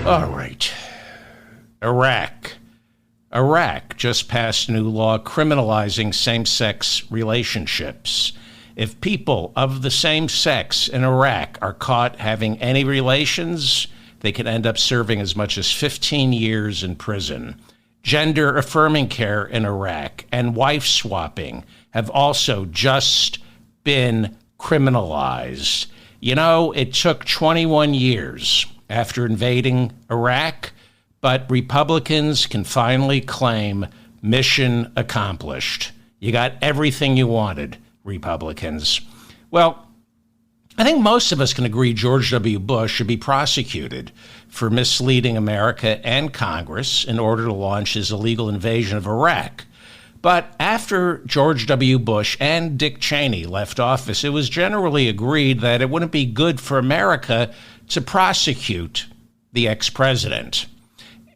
All right. Iraq. Iraq just passed a new law criminalizing same-sex relationships. If people of the same sex in Iraq are caught having any relations, they could end up serving as much as 15 years in prison. Gender-affirming care in Iraq and wife swapping have also just been criminalized. You know, it took 21 years after invading Iraq, but Republicans can finally claim mission accomplished. You got everything you wanted, Republicans. Well, I think most of us can agree George W. Bush should be prosecuted for misleading America and Congress in order to launch his illegal invasion of Iraq. But after George W. Bush and Dick Cheney left office, it was generally agreed that it wouldn't be good for America to prosecute the ex-president.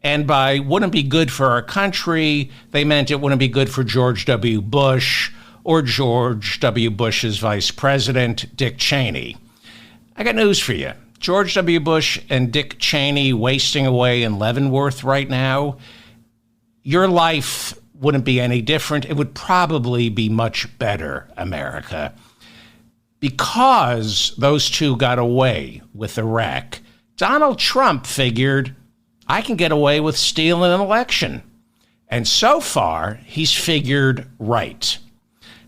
And by wouldn't be good for our country, they meant it wouldn't be good for George W. Bush or George W. Bush's vice president, Dick Cheney. I got news for you. George W. Bush and Dick Cheney wasting away in Leavenworth right now, your life wouldn't be any different. It would probably be much better, America. Because those two got away with Iraq, Donald Trump figured, I can get away with stealing an election. And so far, he's figured right.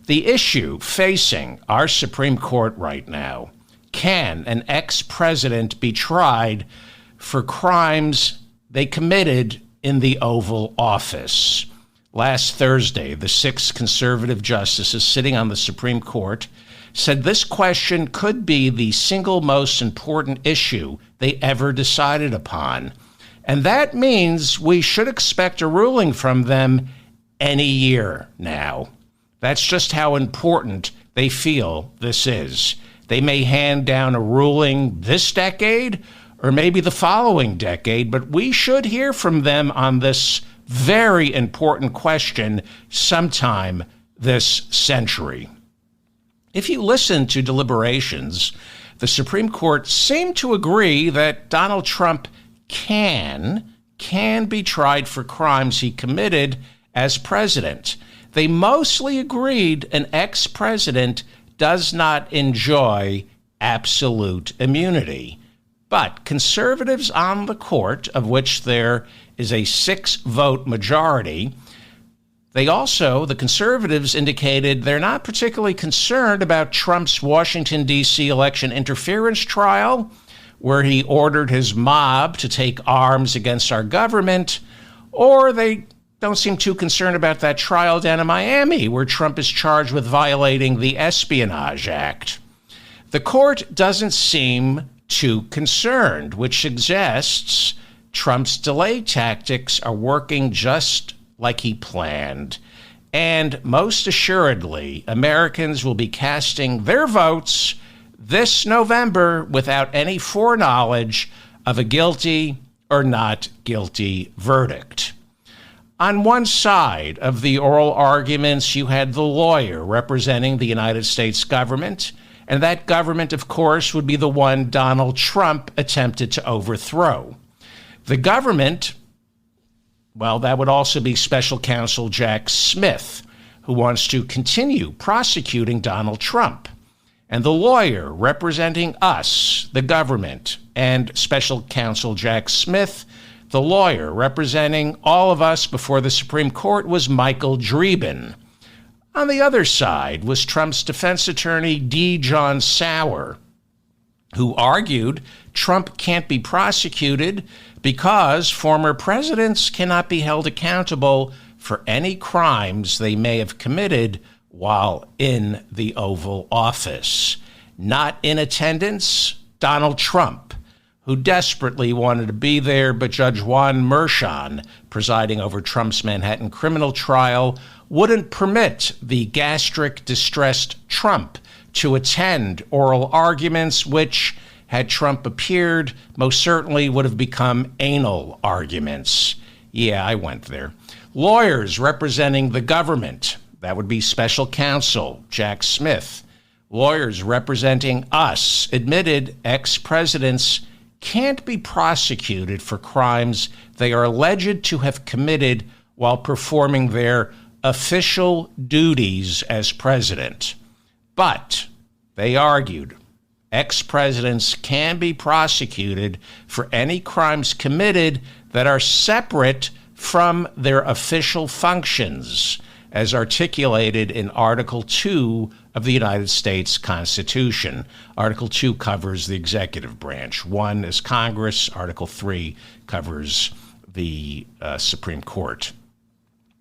The issue facing our Supreme Court right now, can an ex-president be tried for crimes they committed in the Oval Office? Last Thursday, the 6 conservative justices sitting on the Supreme Court said this question could be the single most important issue they ever decided upon. And that means we should expect a ruling from them any year now. That's just how important they feel this is. They may hand down a ruling this decade or maybe the following decade, but we should hear from them on this very important question sometime this century. If you listen to deliberations, the Supreme Court seemed to agree that Donald Trump can be tried for crimes he committed as president. They mostly agreed an ex-president does not enjoy absolute immunity. But conservatives on the court, of which there is a 6-vote majority, the conservatives indicated they're not particularly concerned about Trump's Washington, D.C. election interference trial, where he ordered his mob to take arms against our government, or they don't seem too concerned about that trial down in Miami, where Trump is charged with violating the Espionage Act. The court doesn't seem too concerned, which suggests Trump's delay tactics are working just like he planned. And most assuredly, Americans will be casting their votes this November without any foreknowledge of a guilty or not guilty verdict. On one side of the oral arguments, you had the lawyer representing the United States government, and that government, of course, would be the one Donald Trump attempted to overthrow. The government, well, that would also be Special Counsel Jack Smith, who wants to continue prosecuting Donald Trump. And the lawyer representing us, the government, and Special Counsel Jack Smith, the lawyer representing all of us before the Supreme Court, was Michael Dreeben. On the other side was Trump's defense attorney, D. John Sauer, who argued Trump can't be prosecuted because former presidents cannot be held accountable for any crimes they may have committed while in the Oval Office. Not in attendance, Donald Trump, who desperately wanted to be there, but Judge Juan Merchan, presiding over Trump's Manhattan criminal trial, wouldn't permit the gastric-distressed Trump to attend oral arguments, which, had Trump appeared, most certainly would have become anal arguments. Yeah, I went there. Lawyers representing the government, that would be Special Counsel Jack Smith. Lawyers representing us admitted ex-presidents can't be prosecuted for crimes they are alleged to have committed while performing their official duties as president. But, they argued, ex-presidents can be prosecuted for any crimes committed that are separate from their official functions, as articulated in Article 2 of the United States Constitution. Article 2 covers the executive branch. 1 is Congress. Article 3 covers the Supreme Court.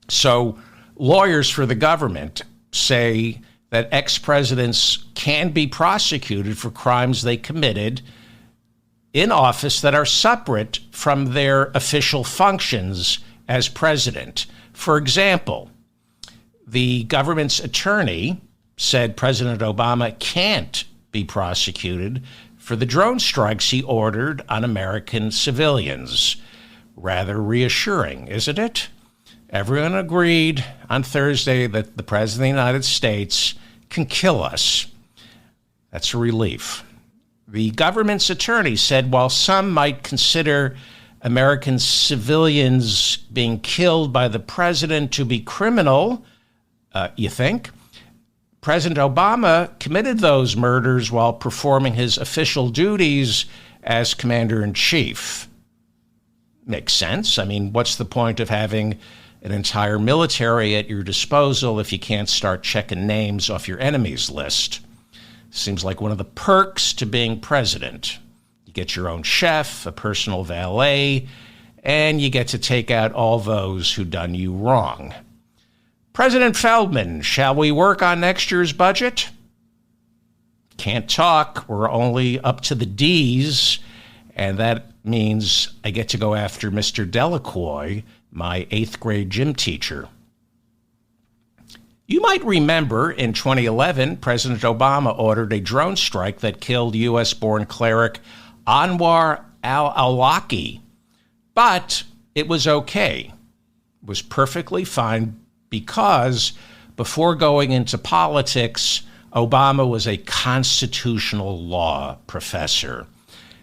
So lawyers for the government say that ex-presidents can be prosecuted for crimes they committed in office that are separate from their official functions as president. For example, the government's attorney said President Obama can't be prosecuted for the drone strikes he ordered on American civilians. Rather reassuring, isn't it? Everyone agreed on Thursday that the President of the United States can kill us. That's a relief. The government's attorney said while some might consider American civilians being killed by the president to be criminal, you think? President Obama committed those murders while performing his official duties as commander-in-chief. Makes sense. I mean, what's the point of having an entire military at your disposal if you can't start checking names off your enemies list? Seems like one of the perks to being president. You get your own chef, a personal valet, and you get to take out all those who done you wrong. President Feldman, shall we work on next year's budget? Can't talk. We're only up to the D's, and that means I get to go after Mr. Delacroix, my 8th grade gym teacher. You might remember in 2011, President Obama ordered a drone strike that killed U.S.-born cleric Anwar al-Awlaki. But it was okay. It was perfectly fine because before going into politics, Obama was a constitutional law professor.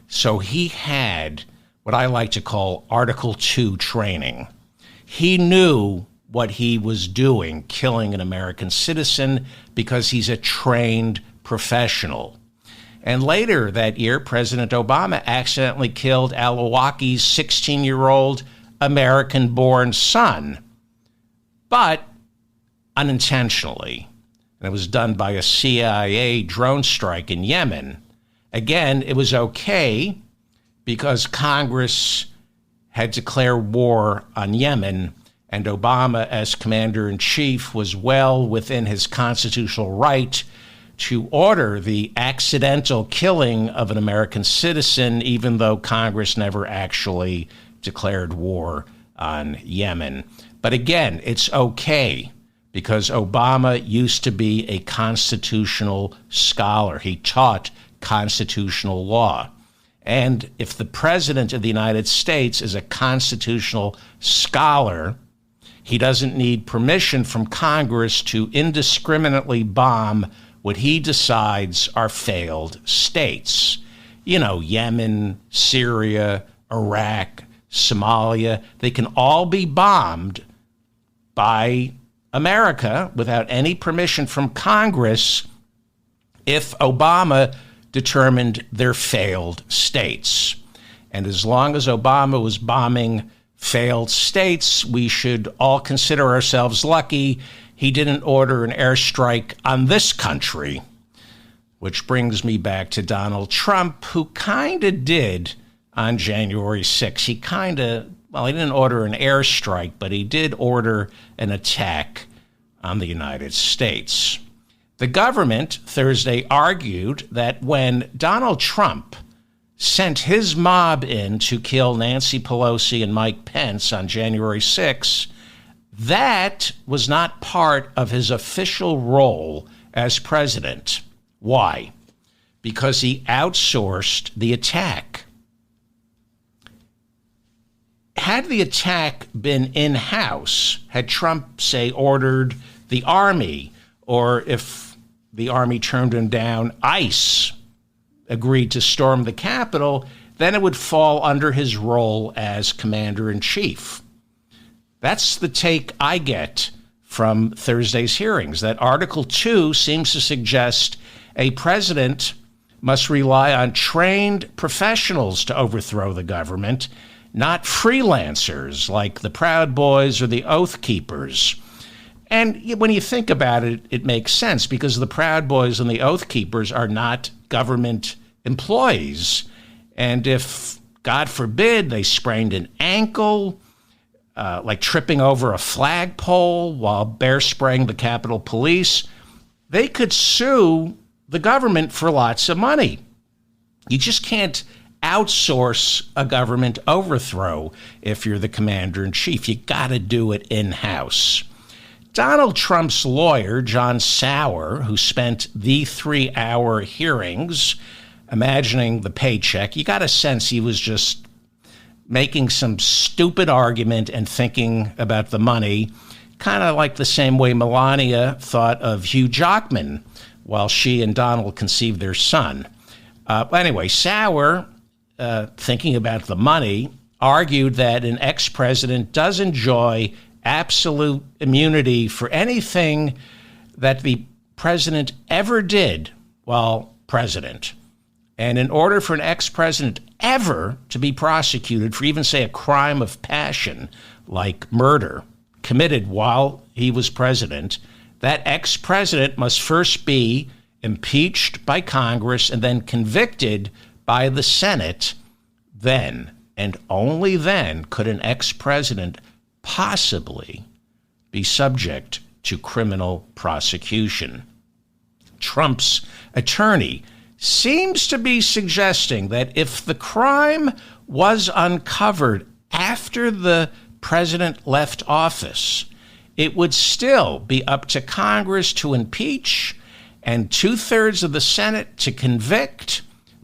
So he had what I like to call Article 2 training. He knew what he was doing, killing an American citizen, because he's a trained professional. And later that year, President Obama accidentally killed al-Awlaki's 16-year-old American-born son, but unintentionally. And it was done by a CIA drone strike in Yemen. Again, it was okay because Congress had declared war on Yemen, and Obama, as commander-in-chief, was well within his constitutional right to order the accidental killing of an American citizen, even though Congress never actually declared war on Yemen. But again, it's okay because Obama used to be a constitutional scholar. He taught constitutional law. And if the President of the United States is a constitutional scholar, he doesn't need permission from Congress to indiscriminately bomb what he decides are failed states. You know, Yemen, Syria, Iraq, Somalia, they can all be bombed by America without any permission from Congress if Obama determined they're failed states. And as long as Obama was bombing failed states, we should all consider ourselves lucky he didn't order an airstrike on this country. Which brings me back to Donald Trump, who kind of did on January 6th. He didn't order an airstrike, but he did order an attack on the United States. The government Thursday argued that when Donald Trump sent his mob in to kill Nancy Pelosi and Mike Pence on January 6th, that was not part of his official role as president. Why? Because he outsourced the attack. Had the attack been in-house, had Trump, say, ordered the Army, or if the Army turned him down, ICE agreed to storm the Capitol, then it would fall under his role as commander-in-chief. That's the take I get from Thursday's hearings, that Article 2 seems to suggest a president must rely on trained professionals to overthrow the government, not freelancers like the Proud Boys or the Oath Keepers. And when you think about it, it makes sense, because the Proud Boys and the Oath Keepers are not government employees. And if, God forbid, they sprained an ankle, like tripping over a flagpole while bear spraying the Capitol Police, they could sue the government for lots of money. You just can't outsource a government overthrow if you're the commander-in-chief. You got to do it in-house. Donald Trump's lawyer, John Sauer, who spent the 3-hour hearings imagining the paycheck, you got a sense he was just making some stupid argument and thinking about the money, kind of like the same way Melania thought of Hugh Jackman while she and Donald conceived their son. Anyway, Sauer, thinking about the money, argued that an ex-president does enjoy absolute immunity for anything that the president ever did while president. And in order for an ex-president ever to be prosecuted for even, say, a crime of passion like murder committed while he was president, that ex-president must first be impeached by Congress and then convicted by the Senate. Then, and only then, could an ex-president possibly be subject to criminal prosecution. Trump's attorney seems to be suggesting that if the crime was uncovered after the president left office, it would still be up to Congress to impeach and 2/3 of the Senate to convict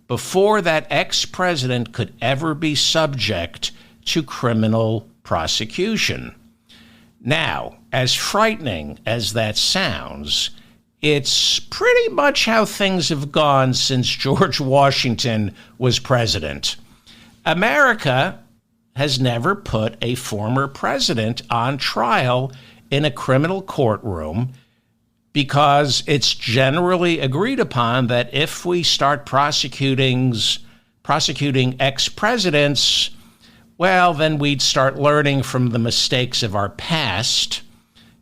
before that ex-president could ever be subject to criminal prosecution. Now, as frightening as that sounds, it's pretty much how things have gone since George Washington was president. America has never put a former president on trial in a criminal courtroom because it's generally agreed upon that if we start prosecuting ex-presidents, well, then we'd start learning from the mistakes of our past.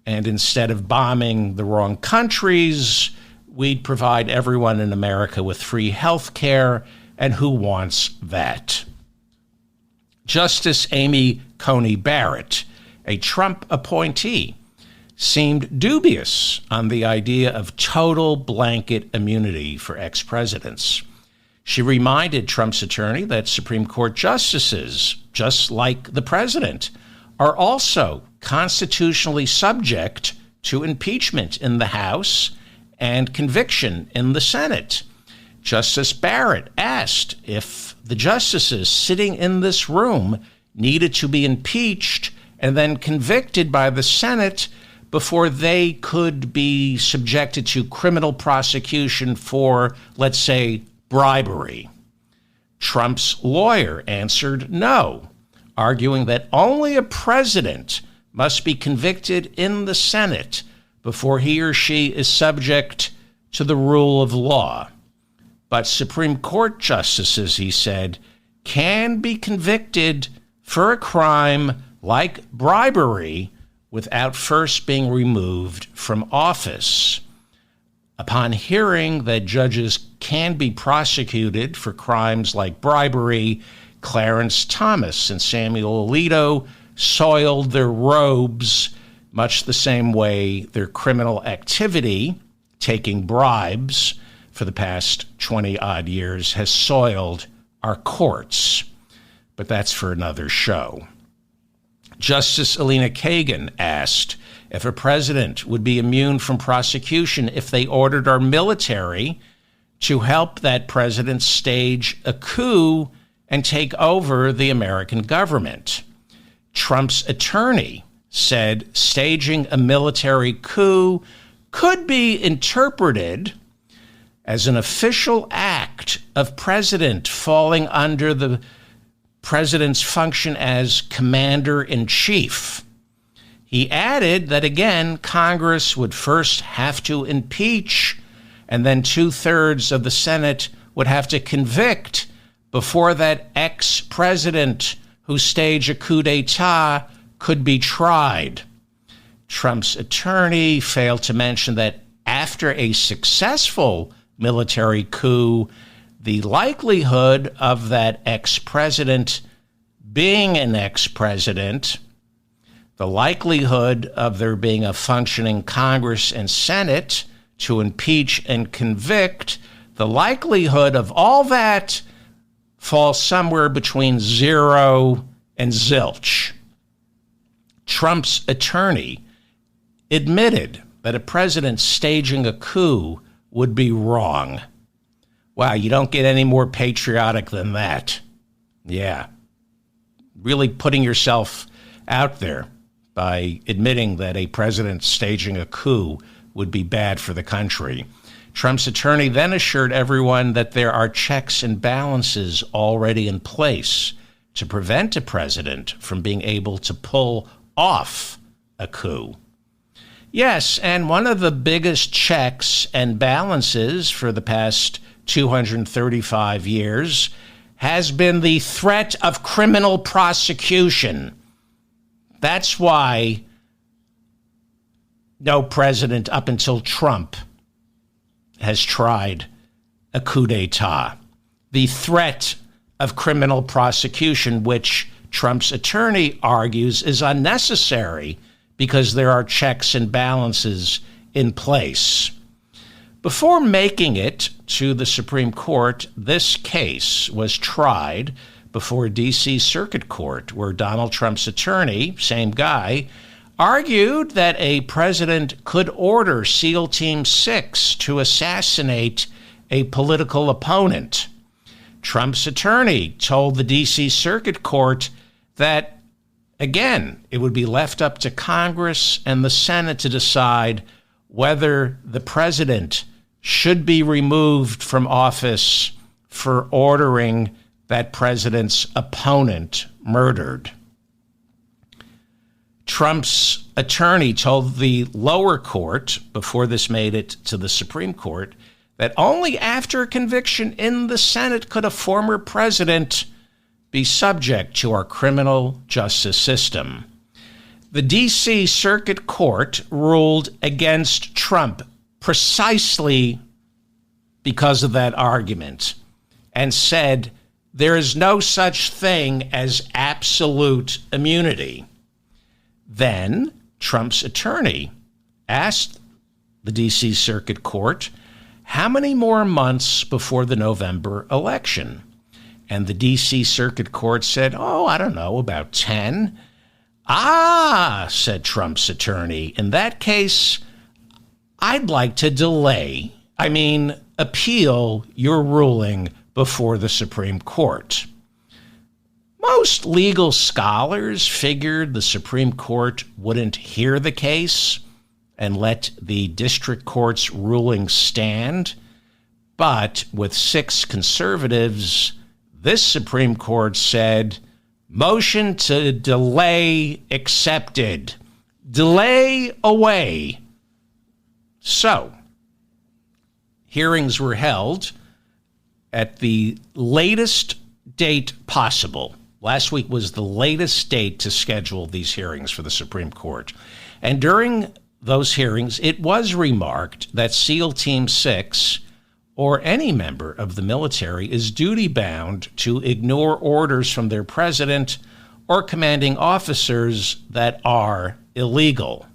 And instead of bombing the wrong countries, we'd provide everyone in America with free health care. And who wants that? Justice Amy Coney Barrett, a Trump appointee, seemed dubious on the idea of total blanket immunity for ex-presidents. She reminded Trump's attorney that Supreme Court justices, just like the president, are also constitutionally subject to impeachment in the House and conviction in the Senate. Justice Barrett asked if the justices sitting in this room needed to be impeached and then convicted by the Senate before they could be subjected to criminal prosecution for, let's say, bribery. Trump's lawyer answered no, arguing that only a president must be convicted in the Senate before he or she is subject to the rule of law. But Supreme Court justices, he said, can be convicted for a crime like bribery without first being removed from office. Upon hearing that judges can be prosecuted for crimes like bribery, Clarence Thomas and Samuel Alito soiled their robes much the same way their criminal activity, taking bribes for the past 20-odd years, has soiled our courts. But that's for another show. Justice Elena Kagan asked if a president would be immune from prosecution if they ordered our military to help that president stage a coup and take over the American government. Trump's attorney said staging a military coup could be interpreted as an official act of president falling under the president's function as commander-in-chief. He added that, again, Congress would first have to impeach, and then 2/3 of the Senate would have to convict before that ex-president who staged a coup d'etat could be tried. Trump's attorney failed to mention that after a successful military coup, the likelihood of that ex-president being an ex-president, the likelihood of there being a functioning Congress and Senate to impeach and convict, the likelihood of all that falls somewhere between 0 and zilch. Trump's attorney admitted that a president staging a coup would be wrong. Wow, you don't get any more patriotic than that. Yeah. Really putting yourself out there by admitting that a president staging a coup would be bad for the country. Trump's attorney then assured everyone that there are checks and balances already in place to prevent a president from being able to pull off a coup. Yes, and one of the biggest checks and balances for the past 235 years has been the threat of criminal prosecution. That's why no president up until Trump has tried a coup d'etat. The threat of criminal prosecution, which Trump's attorney argues is unnecessary because there are checks and balances in place. Before making it to the Supreme Court, this case was tried before D.C. Circuit Court, where Donald Trump's attorney, same guy, argued that a president could order SEAL Team 6 to assassinate a political opponent. Trump's attorney told the D.C. Circuit Court that, again, it would be left up to Congress and the Senate to decide whether the president should be removed from office for ordering that president's opponent murdered. Trump's attorney told the lower court, before this made it to the Supreme Court, that only after a conviction in the Senate could a former president be subject to our criminal justice system. The D.C. Circuit Court ruled against Trump precisely because of that argument and said there is no such thing as absolute immunity. Then Trump's attorney asked the D.C. Circuit Court how many more months before the November election. And the D.C. Circuit Court said, I don't know, about 10. Said Trump's attorney, in that case, I'd like to appeal your ruling before the Supreme Court. Most legal scholars figured the Supreme Court wouldn't hear the case and let the district court's ruling stand. But with 6 conservatives, this Supreme Court said, motion to delay accepted. Delay away. So, hearings were held at the latest date possible. Last week was the latest date to schedule these hearings for the Supreme Court. And during those hearings, it was remarked that SEAL Team 6, or any member of the military, is duty-bound to ignore orders from their president or commanding officers that are illegal.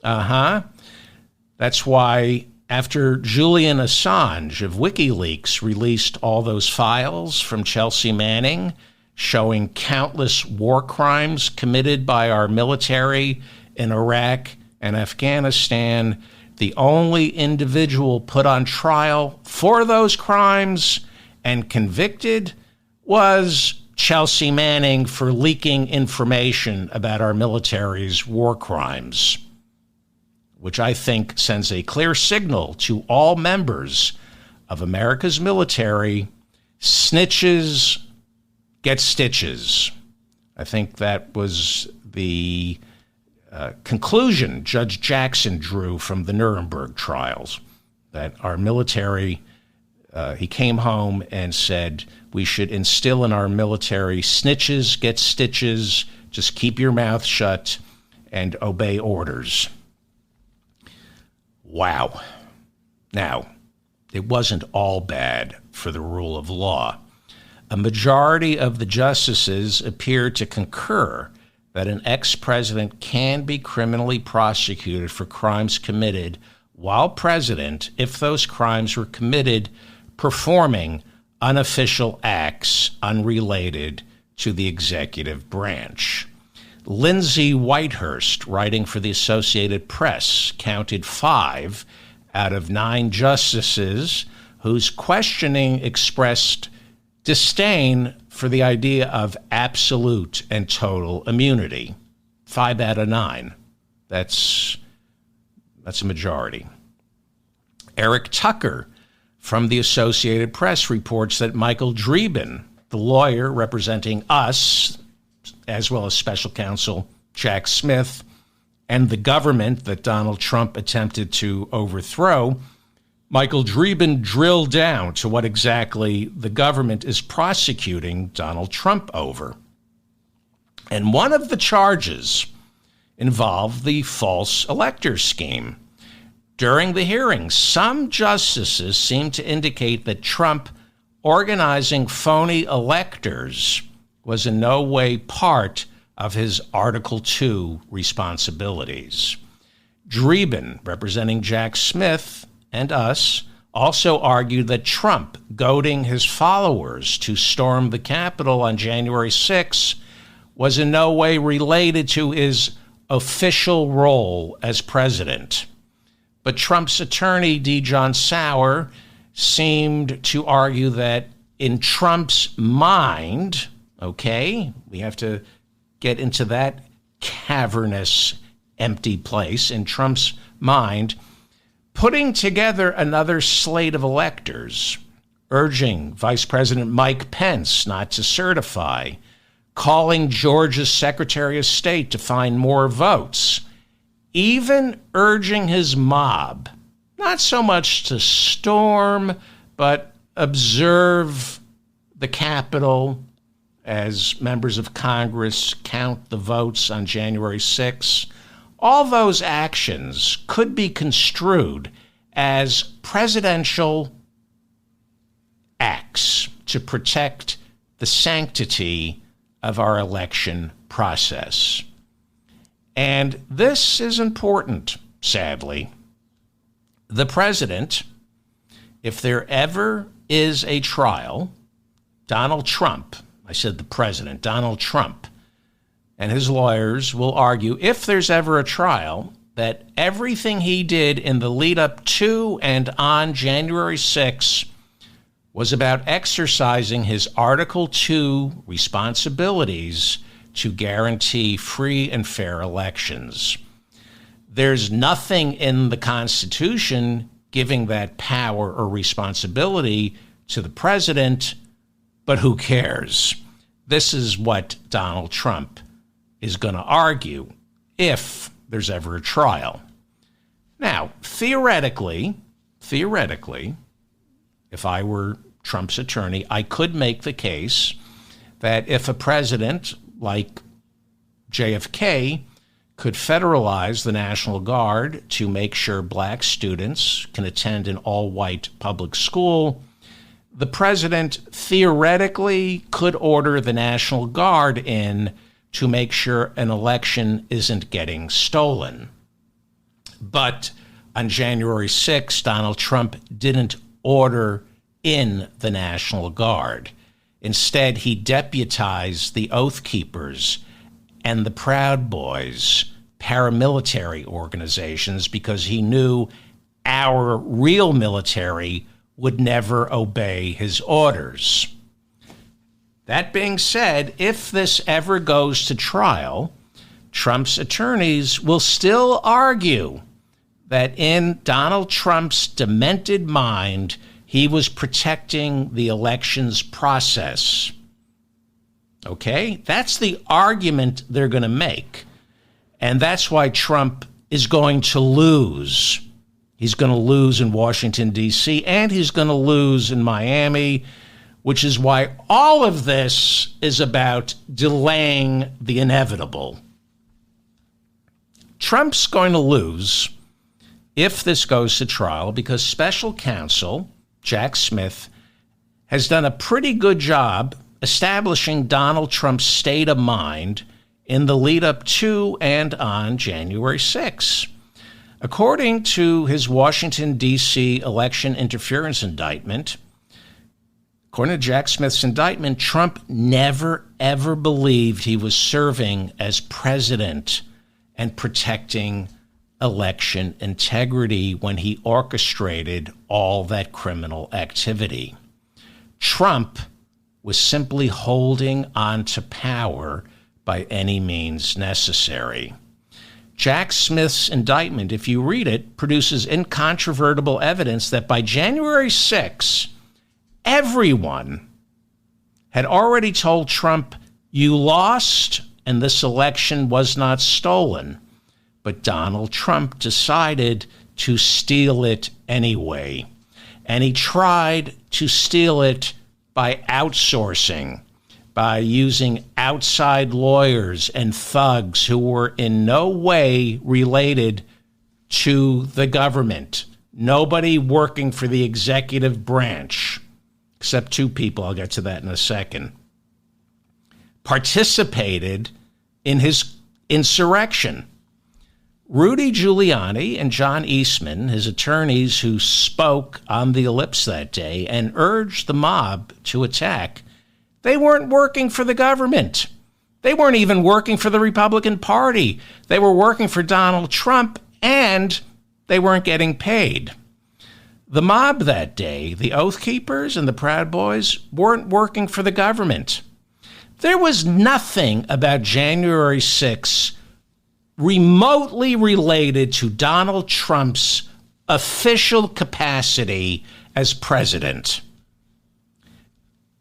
That's why after Julian Assange of WikiLeaks released all those files from Chelsea Manning showing countless war crimes committed by our military in Iraq and Afghanistan, the only individual put on trial for those crimes and convicted was Chelsea Manning for leaking information about our military's war crimes, which I think sends a clear signal to all members of America's military, snitches get stitches. I think that was the conclusion Judge Jackson drew from the Nuremberg trials, that our military, he came home and said, we should instill in our military, snitches get stitches, just keep your mouth shut and obey orders. Wow. Now, it wasn't all bad for the rule of law. A majority of the justices appeared to concur that an ex-president can be criminally prosecuted for crimes committed while president if those crimes were committed performing unofficial acts unrelated to the executive branch. Lindsay Whitehurst, writing for the Associated Press, counted 5 out of 9 justices whose questioning expressed disdain for the idea of absolute and total immunity. 5 out of 9. That's a majority. Eric Tucker from the Associated Press reports that Michael Dreeben, the lawyer representing us, as well as special counsel Jack Smith, and the government that Donald Trump attempted to overthrow, Michael Dreeben drilled down to what exactly the government is prosecuting Donald Trump over. And one of the charges involved the false elector scheme. During the hearings, some justices seemed to indicate that Trump organizing phony electors was in no way part of his Article II responsibilities. Dreeben, representing Jack Smith and us, also argued that Trump goading his followers to storm the Capitol on January 6 was in no way related to his official role as president. But Trump's attorney, D. John Sauer, seemed to argue that in Trump's mind, okay, we have to get into that cavernous, empty place. In Trump's mind, putting together another slate of electors, urging Vice President Mike Pence not to certify, calling Georgia's Secretary of State to find more votes, even urging his mob, not so much to storm, but observe the Capitol as members of Congress count the votes on January 6th. All those actions could be construed as presidential acts to protect the sanctity of our election process. And this is important, sadly. The president, if there ever is a trial, Donald Trump, I said the president, Donald Trump, and his lawyers will argue, if there's ever a trial, that everything he did in the lead up to and on January 6th was about exercising his Article II responsibilities to guarantee free and fair elections. There's nothing in the Constitution giving that power or responsibility to the president, but who cares? This is what Donald Trump is going to argue if there's ever a trial. Now, theoretically, if I were Trump's attorney, I could make the case that if a president like JFK could federalize the National Guard to make sure black students can attend an all-white public school, the president theoretically could order the National Guard in to make sure an election isn't getting stolen. But on January 6th, Donald Trump didn't order in the National Guard. Instead, he deputized the Oath Keepers and the Proud Boys, paramilitary organizations, because he knew our real military would never obey his orders. That being said, if this ever goes to trial, Trump's attorneys will still argue that in Donald Trump's demented mind, He was protecting the elections process. Okay? That's the argument they're going to make. And that's why Trump is going to lose. He's going to lose in Washington, D.C., and he's going to lose in Miami, which is why all of this is about delaying the inevitable. Trump's going to lose if this goes to trial because special counsel Jack Smith has done a pretty good job establishing Donald Trump's state of mind in the lead up to and on January 6. According to his Washington, D.C. election interference indictment, according to Jack Smith's indictment, Trump never, ever believed he was serving as president and protecting election integrity when he orchestrated all that criminal activity. Trump was simply holding on to power by any means necessary. Jack Smith's indictment, if you read it, produces incontrovertible evidence that by January 6, everyone had already told Trump, you lost and this election was not stolen. But Donald Trump decided to steal it anyway. And he tried to steal it by outsourcing, by using outside lawyers and thugs who were in no way related to the government. Nobody working for the executive branch, except two people, I'll get to that in a second, participated in his insurrection. Rudy Giuliani and John Eastman, his attorneys who spoke on the ellipse that day and urged the mob to attack, they weren't working for the government. They weren't even working for the Republican Party. They were working for Donald Trump, and they weren't getting paid. The mob that day, the Oath Keepers and the Proud Boys, weren't working for the government. There was nothing about January 6th remotely related to Donald Trump's official capacity as president.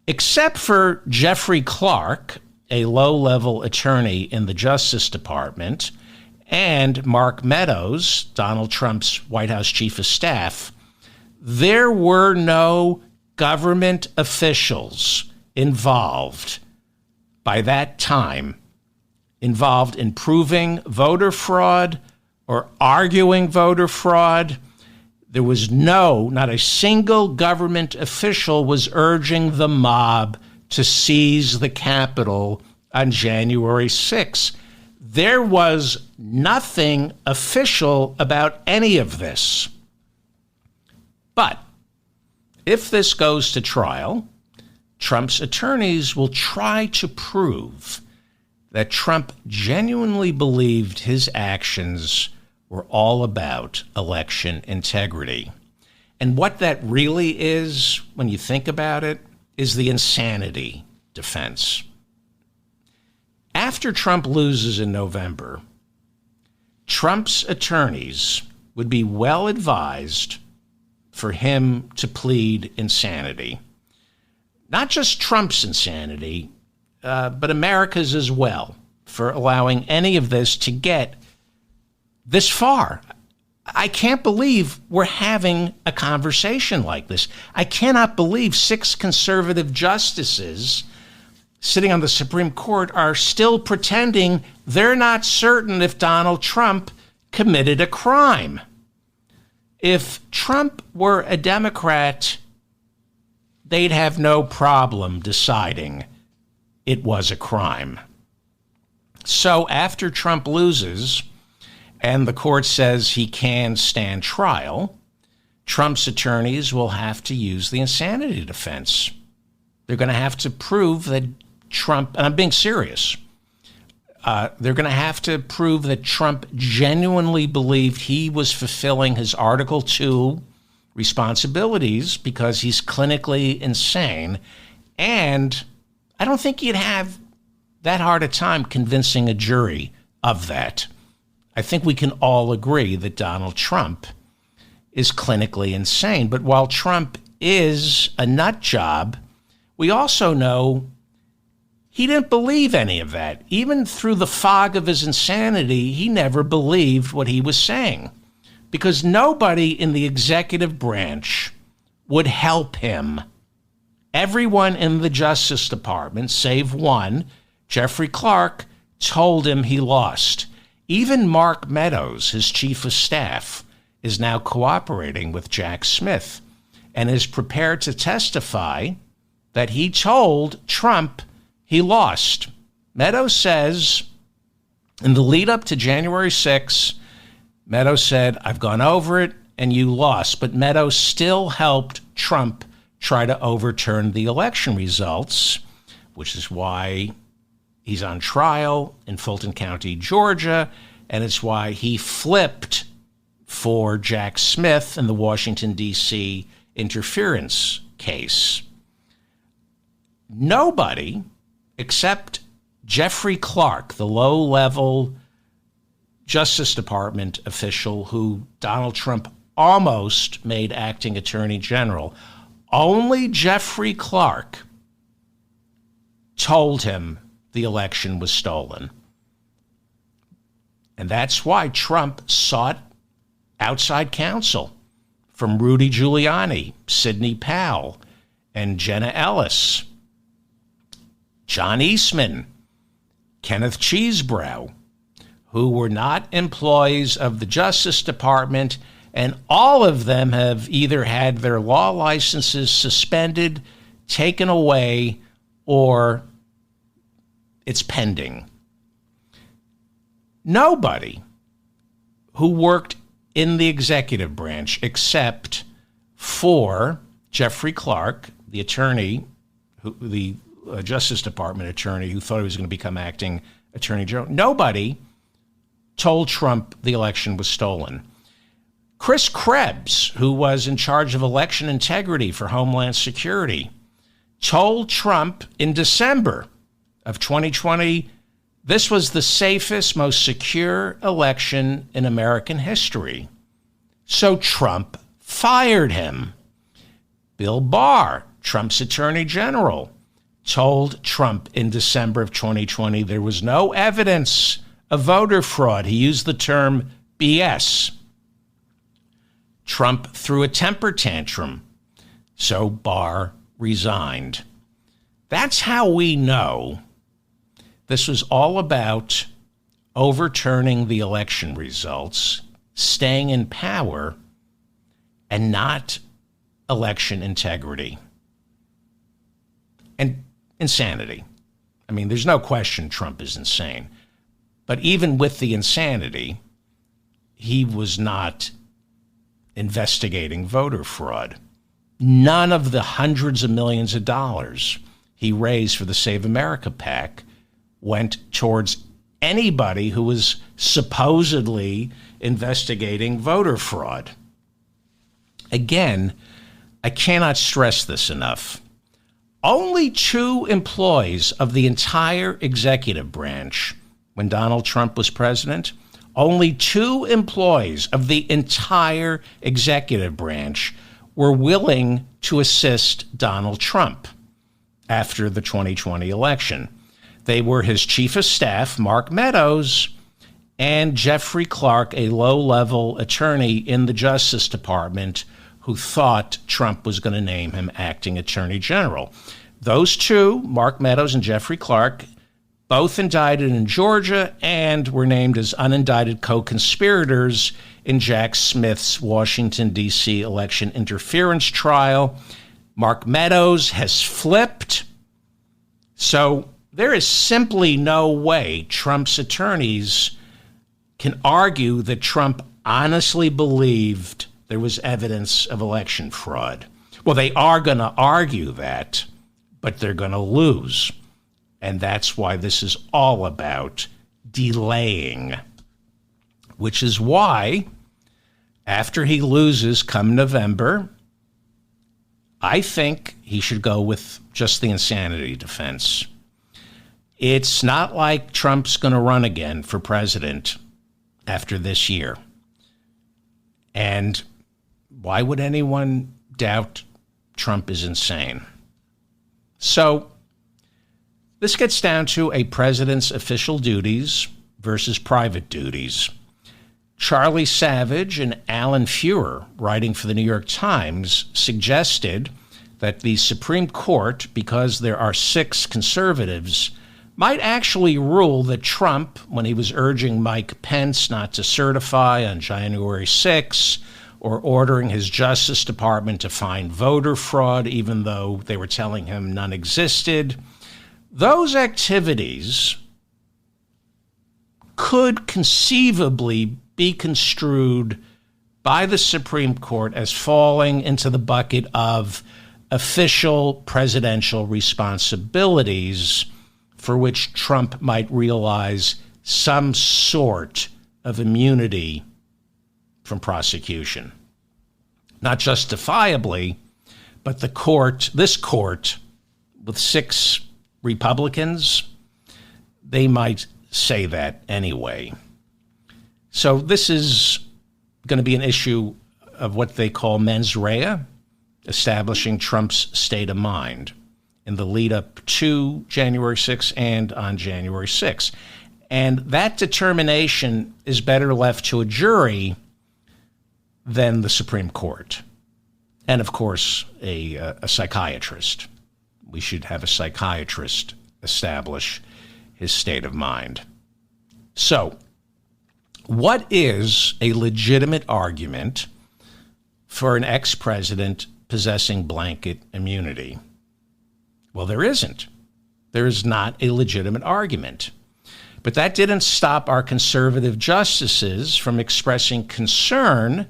Except for Jeffrey Clark, a low-level attorney in the Justice Department, and Mark Meadows, Donald Trump's White House chief of staff, there were no government officials involved by that time, involved in proving voter fraud or arguing voter fraud. There was not a single government official was urging the mob to seize the Capitol on January 6th. There was nothing official about any of this. But if this goes to trial, Trump's attorneys will try to prove that Trump genuinely believed his actions were all about election integrity. And what that really is, when you think about it, is the insanity defense. After Trump loses in November, Trump's attorneys would be well advised for him to plead insanity. Not just Trump's insanity, but America's as well, for allowing any of this to get this far. I can't believe we're having a conversation like this. I cannot believe 6 conservative justices sitting on the Supreme Court are still pretending they're not certain if Donald Trump committed a crime. If Trump were a Democrat, they'd have no problem deciding it was a crime. So after Trump loses and the court says he can stand trial, Trump's attorneys will have to use the insanity defense. They're going to have to prove that Trump, and I'm being serious, they're going to have to prove that Trump genuinely believed he was fulfilling his Article 2 responsibilities because he's clinically insane. And I don't think you'd have that hard a time convincing a jury of that. I think we can all agree that Donald Trump is clinically insane. But while Trump is a nut job, we also know he didn't believe any of that. Even through the fog of his insanity, he never believed what he was saying, because nobody in the executive branch would help him. Everyone in the Justice Department, save one, Jeffrey Clark, told him he lost. Even Mark Meadows, his chief of staff, is now cooperating with Jack Smith and is prepared to testify that he told Trump he lost. Meadows says, in the lead up to January 6th, Meadows said, I've gone over it and you lost. But Meadows still helped Trump try to overturn the election results, which is why he's on trial in Fulton County, Georgia, and it's why he flipped for Jack Smith in the Washington, D.C. interference case. Nobody except Jeffrey Clark, the low-level Justice Department official who Donald Trump almost made acting attorney general, only Jeffrey Clark told him the election was stolen. And that's why Trump sought outside counsel from Rudy Giuliani, Sidney Powell, and Jenna Ellis, John Eastman, Kenneth Chesebrough, who were not employees of the Justice Department, and all of them have either had their law licenses suspended, taken away, or it's pending. Nobody who worked in the executive branch except for Jeffrey Clark, the attorney, the Justice Department attorney who thought he was going to become acting attorney general. Nobody told Trump the election was stolen. Chris Krebs, who was in charge of election integrity for Homeland Security, told Trump in December of 2020 this was the safest, most secure election in American history. So Trump fired him. Bill Barr, Trump's attorney general, told Trump in December of 2020 there was no evidence of voter fraud. He used the term BS. Trump threw a temper tantrum, so Barr resigned. That's how we know this was all about overturning the election results, staying in power, and not election integrity. And insanity. I mean, there's no question Trump is insane. But even with the insanity, he was not investigating voter fraud. None of the hundreds of millions of dollars he raised for the Save America PAC went towards anybody who was supposedly investigating voter fraud. Again, I cannot stress this enough. Only 2 employees of the entire executive branch, when Donald Trump was president, only 2 employees of the entire executive branch were willing to assist Donald Trump after the 2020 election. They were his chief of staff, Mark Meadows, and Jeffrey Clark, a low-level attorney in the Justice Department who thought Trump was going to name him acting attorney general. Those 2, Mark Meadows and Jeffrey Clark, both indicted in Georgia and were named as unindicted co-conspirators in Jack Smith's Washington, D.C. election interference trial. Mark Meadows has flipped. So there is simply no way Trump's attorneys can argue that Trump honestly believed there was evidence of election fraud. Well, they are going to argue that, but they're going to lose. And that's why this is all about delaying, which is why after he loses come November, I think he should go with just the insanity defense. It's not like Trump's going to run again for president after this year. And why would anyone doubt Trump is insane. So this gets down to a president's official duties versus private duties. Charlie Savage and Alan Fuhrer, writing for the New York Times, suggested that the Supreme Court, because there are 6 conservatives, might actually rule that Trump, when he was urging Mike Pence not to certify on January 6, or ordering his Justice Department to find voter fraud, even though they were telling him none existed, those activities could conceivably be construed by the Supreme Court as falling into the bucket of official presidential responsibilities for which Trump might realize some sort of immunity from prosecution. Not justifiably, but this court, with 6 Republicans, they might say that anyway. So this is going to be an issue of what they call mens rea, establishing Trump's state of mind in the lead up to January 6th and on January 6th. And that determination is better left to a jury than the Supreme Court. And of course, a psychiatrist. We should have a psychiatrist establish his state of mind. So, what is a legitimate argument for an ex-president possessing blanket immunity? Well, there isn't. There is not a legitimate argument. But that didn't stop our conservative justices from expressing concern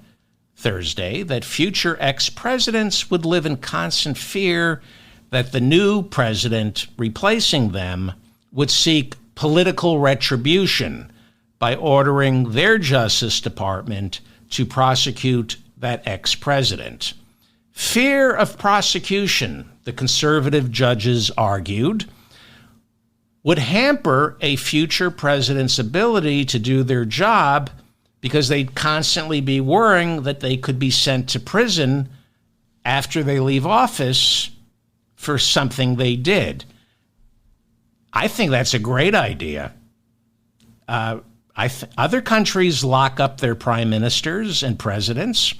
Thursday that future ex-presidents would live in constant fear that the new president replacing them would seek political retribution by ordering their Justice Department to prosecute that ex-president. Fear of prosecution, the conservative judges argued, would hamper a future president's ability to do their job because they'd constantly be worrying that they could be sent to prison after they leave office for something they did. I think that's a great idea. Other countries lock up their prime ministers and presidents.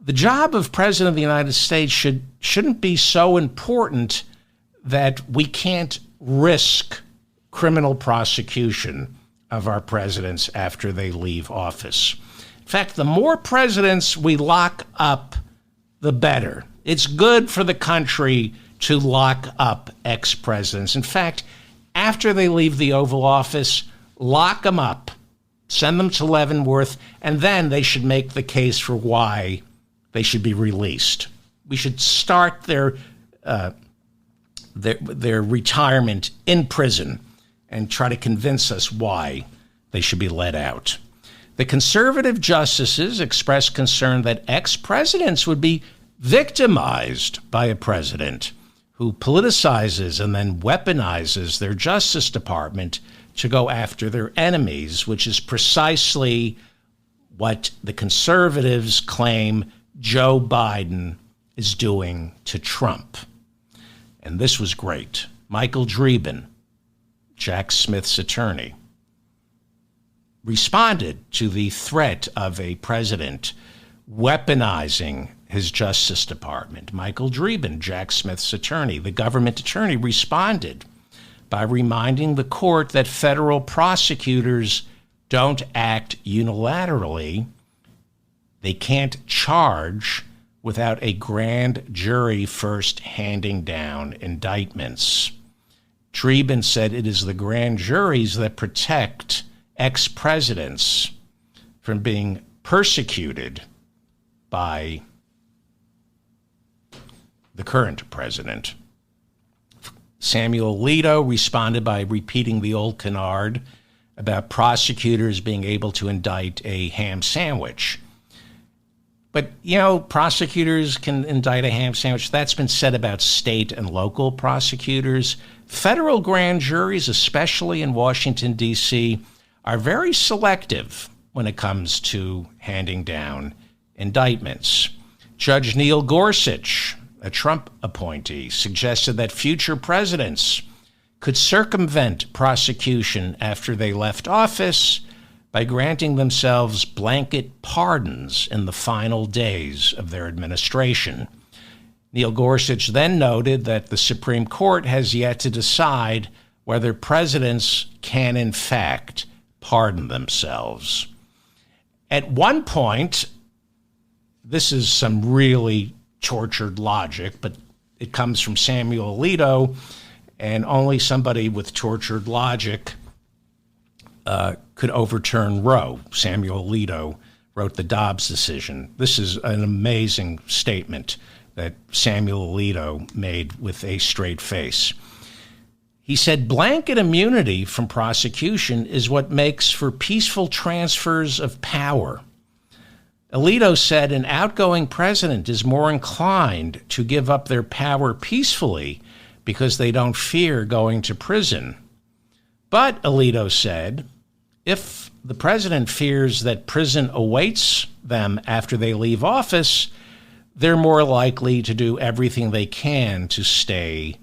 The job of President of the United States shouldn't be so important that we can't risk criminal prosecution of our presidents after they leave office. In fact, the more presidents we lock up, the better. It's good for the country to lock up ex-presidents. In fact, after they leave the Oval Office, lock them up, send them to Leavenworth, and then they should make the case for why they should be released. We should start their retirement in prison and try to convince us why they should be let out. The conservative justices expressed concern that ex-presidents would be victimized by a president who politicizes and then weaponizes their Justice Department to go after their enemies, which is precisely what the conservatives claim Joe Biden is doing to Trump. And this was great. Michael Dreeben, Jack Smith's attorney, responded to the threat of a president weaponizing his Justice Department. Michael Dreeben, Jack Smith's attorney, the government attorney, responded by reminding the court that federal prosecutors don't act unilaterally. They can't charge without a grand jury first handing down indictments. Dreeben said it is the grand juries that protect ex-presidents from being persecuted by the current president. Samuel Alito responded by repeating the old canard about prosecutors being able to indict a ham sandwich. But, prosecutors can indict a ham sandwich. That's been said about state and local prosecutors. Federal grand juries, especially in Washington, D.C., are very selective when it comes to handing down indictments. Judge Neil Gorsuch, a Trump appointee, suggested that future presidents could circumvent prosecution after they left office by granting themselves blanket pardons in the final days of their administration. Neil Gorsuch then noted that the Supreme Court has yet to decide whether presidents can, in fact, pardon themselves. At one point, this is some really tortured logic, but it comes from Samuel Alito, and only somebody with tortured logic could overturn Roe. Samuel Alito wrote the Dobbs decision. This is an amazing statement that Samuel Alito made with a straight face. He said, blanket immunity from prosecution is what makes for peaceful transfers of power. Alito said an outgoing president is more inclined to give up their power peacefully because they don't fear going to prison. But, Alito said, if the president fears that prison awaits them after they leave office, they're more likely to do everything they can to stay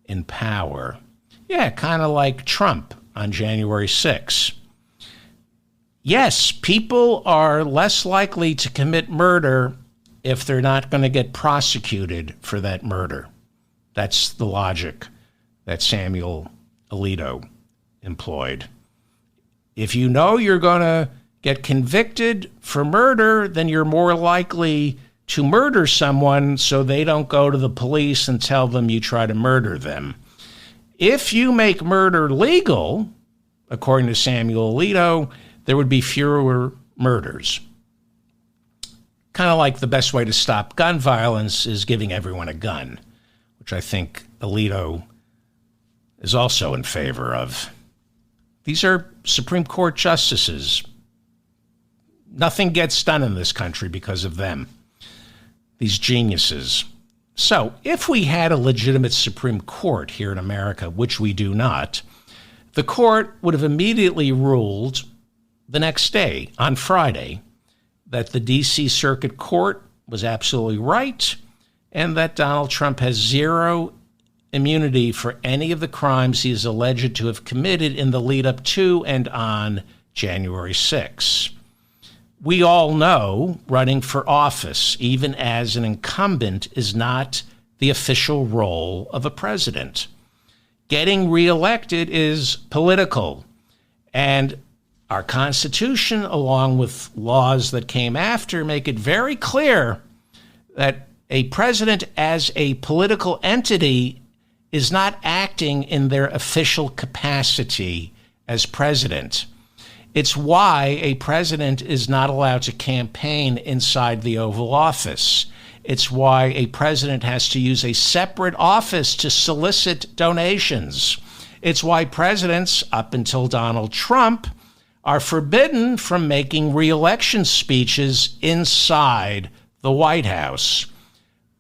in power. Yeah, kind of like Trump on January 6th. Yes, people are less likely to commit murder if they're not going to get prosecuted for that murder. That's the logic that Samuel Alito employed. If you know you're going to get convicted for murder, then you're more likely to murder someone so they don't go to the police and tell them you try to murder them. If you make murder legal, according to Samuel Alito, there would be fewer murders. Kind of like the best way to stop gun violence is giving everyone a gun, which I think Alito is also in favor of. These are Supreme Court justices. Nothing gets done in this country because of them. These geniuses. So, if we had a legitimate Supreme Court here in America, which we do not, the court would have immediately ruled the next day, on Friday, that the D.C. Circuit Court was absolutely right and that Donald Trump has zero immunity for any of the crimes he is alleged to have committed in the lead up to and on January 6th. We all know running for office, even as an incumbent, is not the official role of a president. Getting reelected is political, and our Constitution, along with laws that came after, make it very clear that a president as a political entity is not acting in their official capacity as president. It's why a president is not allowed to campaign inside the Oval Office. It's why a president has to use a separate office to solicit donations. It's why presidents, up until Donald Trump, are forbidden from making re-election speeches inside the White House.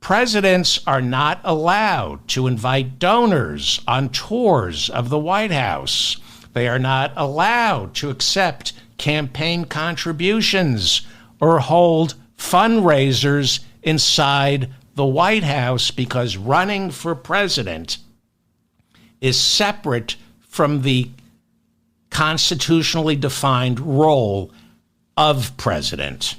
Presidents are not allowed to invite donors on tours of the White House. They are not allowed to accept campaign contributions or hold fundraisers inside the White House because running for president is separate from the constitutionally defined role of president.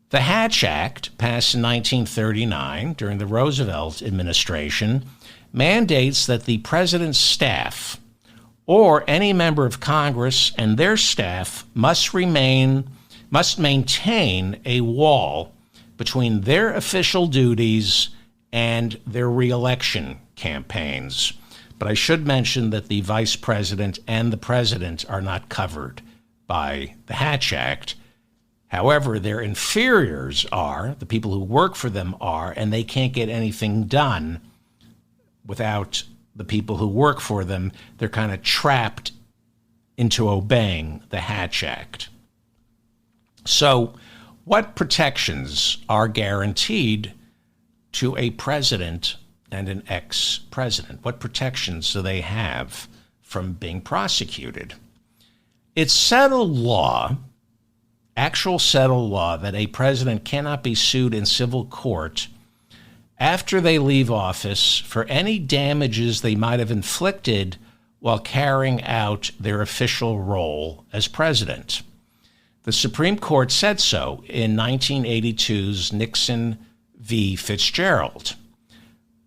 The Hatch Act, passed in 1939 during the Roosevelt administration, mandates that the president's staff or any member of Congress and their staff must maintain a wall between their official duties and their re-election campaigns. But I should mention that the vice president and the president are not covered by the Hatch Act. However, their inferiors are, the people who work for them are, and they can't get anything done without the people who work for them. They're kind of trapped into obeying the Hatch Act. So, what protections are guaranteed to a president and an ex-president? What protections do they have from being prosecuted? It's settled law, actual settled law, that a president cannot be sued in civil court after they leave office for any damages they might have inflicted while carrying out their official role as president. The Supreme Court said so in 1982's Nixon v. Fitzgerald.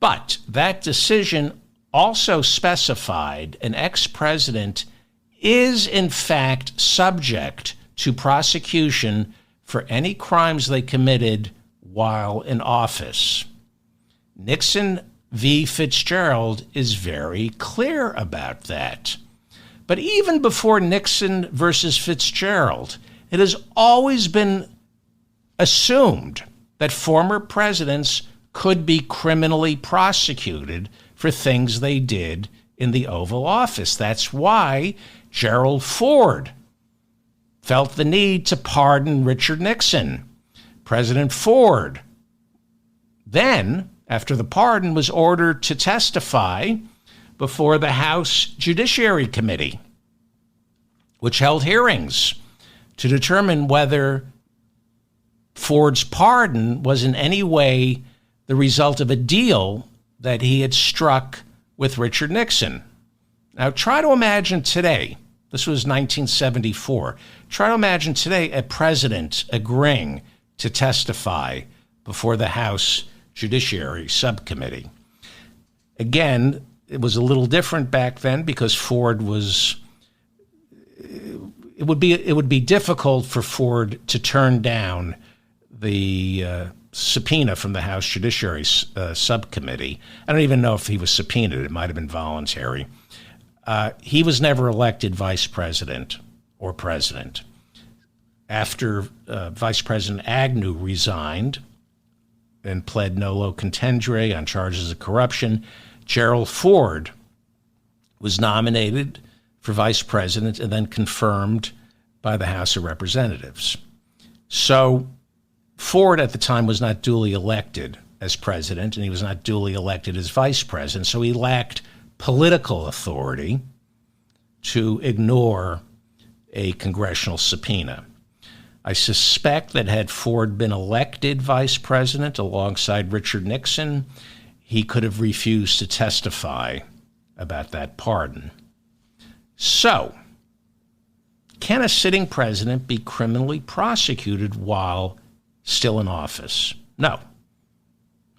But that decision also specified an ex-president is in fact subject to prosecution for any crimes they committed while in office. Nixon v. Fitzgerald is very clear about that. But even before Nixon versus Fitzgerald, it has always been assumed that former presidents could be criminally prosecuted for things they did in the Oval Office. That's why Gerald Ford felt the need to pardon Richard Nixon. President Ford then, after the pardon, was ordered to testify before the House Judiciary Committee, which held hearings to determine whether Ford's pardon was in any way the result of a deal that he had struck with Richard Nixon. Now, try to imagine today, this was 1974, try to imagine today a president agreeing to testify before the House Judiciary Subcommittee. Again, it was a little different back then because Ford was, it would be difficult for Ford to turn down the subpoena from the House Judiciary Subcommittee. I don't even know if he was subpoenaed. It might have been voluntary. He was never elected vice president or president. After Vice President Agnew resigned and pled nolo contendere on charges of corruption, Gerald Ford was nominated for vice president and then confirmed by the House of Representatives. So Ford at the time was not duly elected as president, and he was not duly elected as vice president, so he lacked political authority to ignore a congressional subpoena. I suspect that had Ford been elected vice president alongside Richard Nixon, he could have refused to testify about that pardon. So, can a sitting president be criminally prosecuted while still in office? No.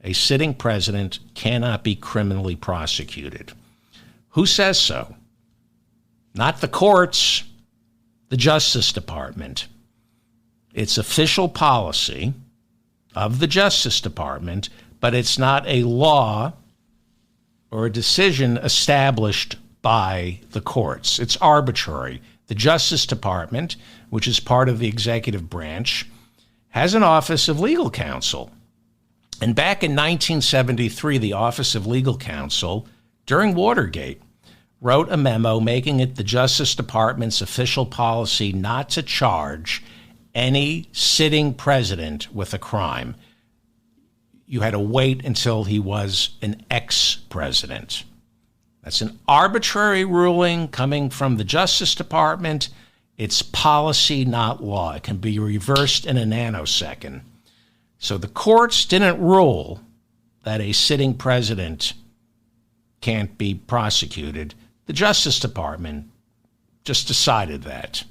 A sitting president cannot be criminally prosecuted. Who says so? Not the courts, the Justice Department. It's official policy of the Justice Department, but it's not a law or a decision established by the courts. It's arbitrary. The Justice Department, which is part of the executive branch, has an Office of Legal Counsel. And back in 1973, the Office of Legal Counsel, during Watergate, wrote a memo making it the Justice Department's official policy not to charge any sitting president with a crime. You had to wait until he was an ex-president. That's an arbitrary ruling coming from the Justice Department. It's policy, not law. It can be reversed in a nanosecond. So the courts didn't rule that a sitting president can't be prosecuted. The Justice Department just decided that.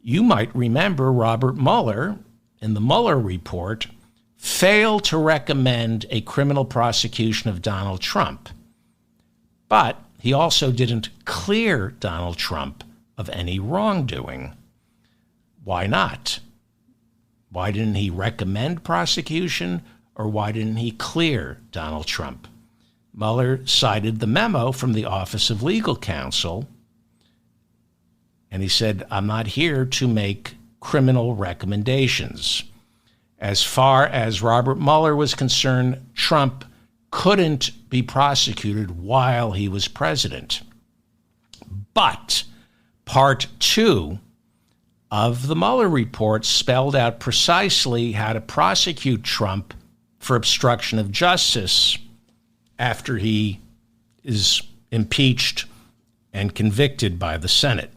You might remember Robert Mueller, in the Mueller report, failed to recommend a criminal prosecution of Donald Trump. But he also didn't clear Donald Trump of any wrongdoing. Why not? Why didn't he recommend prosecution, or why didn't he clear Donald Trump? Mueller cited the memo from the Office of Legal Counsel, and he said, I'm not here to make criminal recommendations. As far as Robert Mueller was concerned, Trump couldn't be prosecuted while he was president. But Part 2 of the Mueller report spelled out precisely how to prosecute Trump for obstruction of justice after he is impeached and convicted by the Senate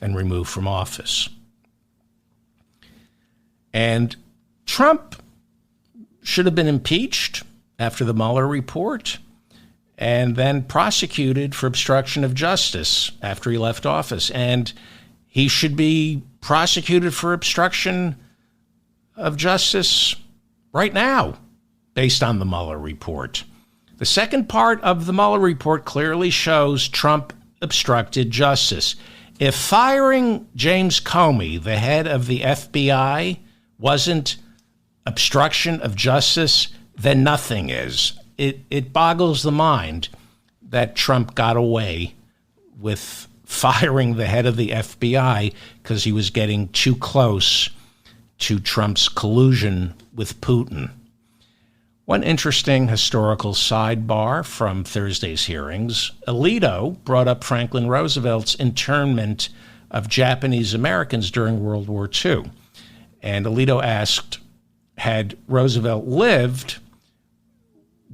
and removed from office. And Trump should have been impeached after the Mueller report and then prosecuted for obstruction of justice after he left office. And he should be prosecuted for obstruction of justice right now, based on the Mueller report. The second part of the Mueller report clearly shows Trump obstructed justice. If firing James Comey, the head of the FBI, wasn't obstruction of justice, then nothing is. It boggles the mind that Trump got away with firing the head of the FBI because he was getting too close to Trump's collusion with Putin. One interesting historical sidebar from Thursday's hearings, Alito brought up Franklin Roosevelt's internment of Japanese Americans during World War II. And Alito asked, had Roosevelt lived,